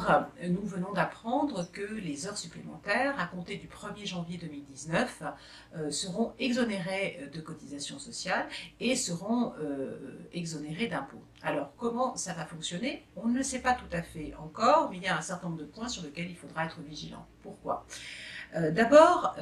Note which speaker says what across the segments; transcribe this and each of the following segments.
Speaker 1: part, nous venons d'apprendre que les heures supplémentaires, à compter du 1er janvier 2019, seront exonérées de cotisations sociales et seront exonérées d'impôts. Alors, comment ça va fonctionner? On ne le sait pas tout à fait encore, mais il y a un certain nombre de points sur lesquels il faudra être vigilant. Pourquoi? D'abord,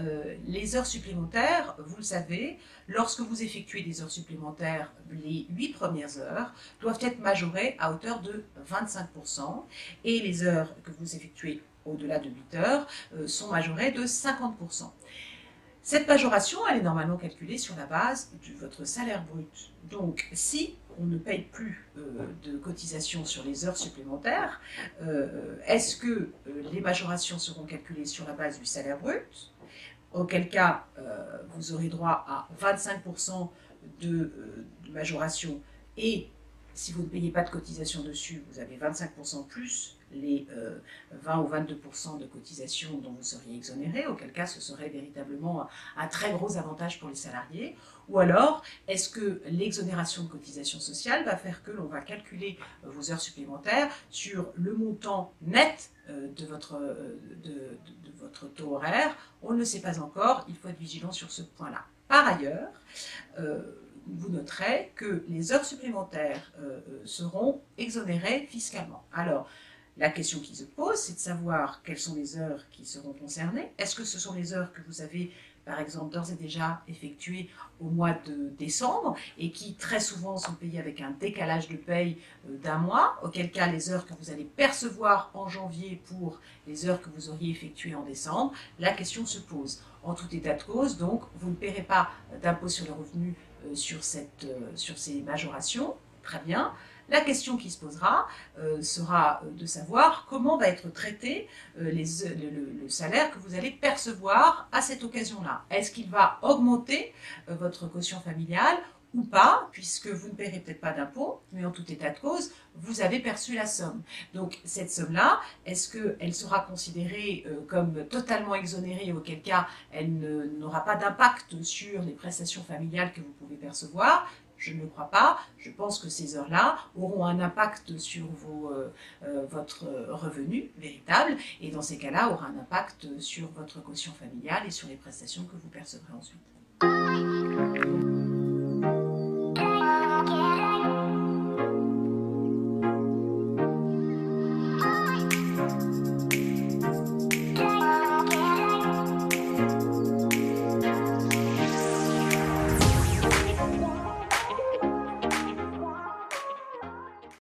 Speaker 1: les heures supplémentaires, vous le savez, lorsque vous effectuez des heures supplémentaires, les 8 premières heures doivent être majorées à hauteur de 25% et les heures que vous effectuez au-delà de 8 heures sont majorées de 50%. Cette majoration, elle est normalement calculée sur la base de votre salaire brut. Donc, si on ne paye plus de cotisations sur les heures supplémentaires, est-ce que les majorations seront calculées sur la base du salaire brut? Auquel cas, vous aurez droit à 25% de majoration et si vous ne payez pas de cotisation dessus, vous avez 25% plus les 20 ou 22% de cotisation dont vous seriez exonéré, auquel cas ce serait véritablement un très gros avantage pour les salariés. Ou alors, est-ce que l'exonération de cotisation sociale va faire que l'on va calculer vos heures supplémentaires sur le montant net de votre taux horaire? On ne le sait pas encore, il faut être vigilant sur ce point-là. Par ailleurs, vous noterez que les heures supplémentaires seront exonérées fiscalement. Alors, la question qui se pose, c'est de savoir quelles sont les heures qui seront concernées. Est-ce que ce sont les heures que vous avez, par exemple, d'ores et déjà effectuées au mois de décembre et qui très souvent sont payées avec un décalage de paye d'un mois, auquel cas les heures que vous allez percevoir en janvier pour les heures que vous auriez effectuées en décembre, la question se pose. En tout état de cause, donc, vous ne paierez pas d'impôt sur le revenu sur ces majorations. Très bien. La question qui se posera sera de savoir comment va être traité le salaire que vous allez percevoir à cette occasion-là. Est-ce qu'il va augmenter votre quotient familial ou pas, puisque vous ne paierez peut-être pas d'impôt, mais en tout état de cause, vous avez perçu la somme. Donc cette somme-là, est-ce qu'elle sera considérée comme totalement exonérée, auquel cas elle n'aura pas d'impact sur les prestations familiales que vous pouvez percevoir? Je ne le crois pas. Je pense que ces heures-là auront un impact sur votre revenu véritable et dans ces cas-là aura un impact sur votre quotient familial et sur les prestations que vous percevrez ensuite.